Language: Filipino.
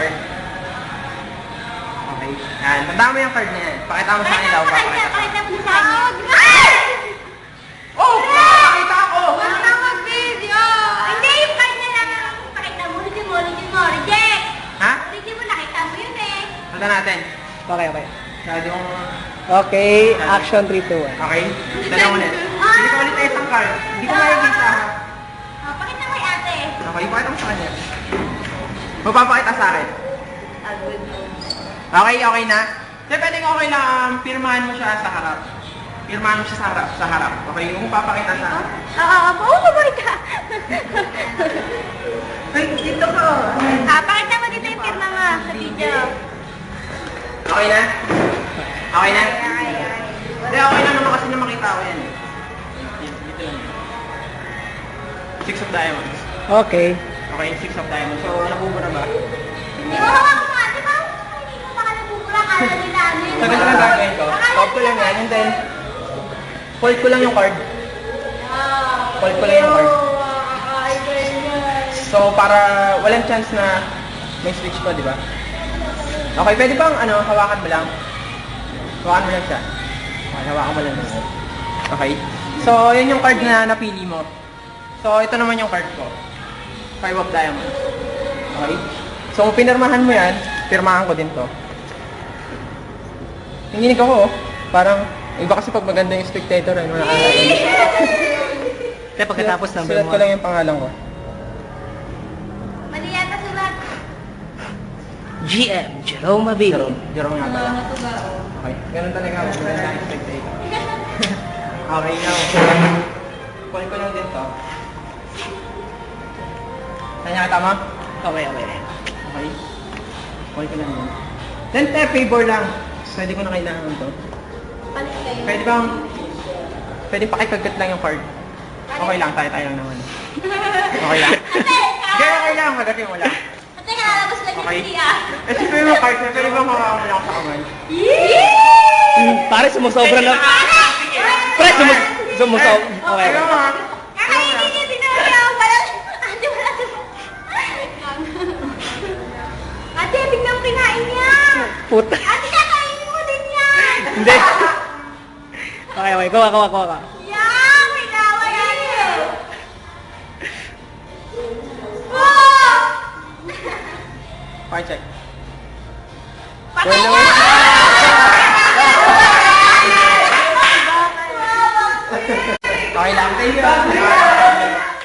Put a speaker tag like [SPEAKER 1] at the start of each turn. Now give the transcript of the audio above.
[SPEAKER 1] card. Okay. Yan. Tandaan mo yung card na yan. Pakita mo sa kanila o papakita ko.
[SPEAKER 2] Pakita mo sa akin.
[SPEAKER 1] Oh! Pakita ko!
[SPEAKER 2] Huwag na mag-video! Hindi, yung card na lang ang pakita mo. Ulitin mo. Reject!
[SPEAKER 1] Ha?
[SPEAKER 2] Ulitin mo, nakita mo yun eh.
[SPEAKER 1] Tanda natin.
[SPEAKER 3] Okay, okay.
[SPEAKER 1] Sabi kong...
[SPEAKER 3] Okay, action 3, 2, 1.
[SPEAKER 1] Okay? Dalawa ulit. Hindi ko ulit na isang card. Hindi ko makikita.
[SPEAKER 2] Pakita mo yung ate.
[SPEAKER 1] Okay, pakita mo sa kanya. Magpapakita sa akin.
[SPEAKER 2] Agad.
[SPEAKER 1] Okay, okay na. Kaya pwedeng okay lang, pirmahan mo siya sa harap. Pirmahan mo siya sa harap. Okay, yung papakita sa akin.
[SPEAKER 2] Oo, kumita.
[SPEAKER 1] Ay, dito ko.
[SPEAKER 2] Pakita mo dito yung pirma mo sa video.
[SPEAKER 1] Okay na? Okay na?
[SPEAKER 2] Ay.
[SPEAKER 1] Hindi, okay na naman kasi na makita ko yan. Dito lang yun. 6 of diamonds.
[SPEAKER 3] Okay.
[SPEAKER 1] Okay, 6 of diamonds. So, nabubura ba?
[SPEAKER 2] Hindi mo hawak mo nga, di ba? Hindi mo baka nabubura ka na nila.
[SPEAKER 1] So, ganito lang gagawin ko. Top ko lang yan, and then, fold ko lang yung card. Fold ko lang yung card. So, para walang chance na may switch pa, di ba? Okay, pwede bang, hawakan mo lang? Hawakan mo lang siya. Okay, hawakan mo lang. Okay. So, yan yung card na napili mo. So, ito naman yung card ko. 5 of diamonds. Okay. So, kung pinirmahan mo yan, pirmahan ko din to. Nanginig ako, oh. Parang, iba kasi pag maganda yung spectator, ano, nakakailan.
[SPEAKER 3] Kaya pagkatapos ng
[SPEAKER 1] Sulat ko lang yung pangalan ko.
[SPEAKER 2] Mali yata sulat.
[SPEAKER 3] GM, Jerome Mabili.
[SPEAKER 1] Jerome nga pala. Okay. Ganun talaga ako. Maganda yung spectator. Okay, now. Kunin ko lang din to. Saan niya tama?
[SPEAKER 3] Okay, okay.
[SPEAKER 1] Okay. Kunin ko lang din. Then, favor lang. Pwede ko na kailangan to.
[SPEAKER 2] Palit kayo.
[SPEAKER 1] Pwede bang... Pwede pakikagat lang yung card. Okay lang, tayo lang naman. Okay lang? Okay, okay lang. Kagatin mo lang.
[SPEAKER 2] Ate, lalabas lang yung
[SPEAKER 1] Okay.
[SPEAKER 2] siya.
[SPEAKER 1] Eh, siyempre yung card, pwede bang hawakan mo lang ako sa kamay?
[SPEAKER 3] Pare, sumusobra na. Pare, sumusobra. Okay.
[SPEAKER 1] Ayaw nga.
[SPEAKER 2] Kakainin niya, tinawa niya. Ate, wala Ate, tignan kinain niya.
[SPEAKER 3] Puta.
[SPEAKER 2] Ate, kakainin mo din yan.
[SPEAKER 3] Hindi. Okay, okay. Kuha.
[SPEAKER 2] Yan, may dawa yan eh. Oh!
[SPEAKER 1] Okay, check.
[SPEAKER 2] Patay
[SPEAKER 1] Wala.
[SPEAKER 2] niya!
[SPEAKER 1] Okay lang. Thank you.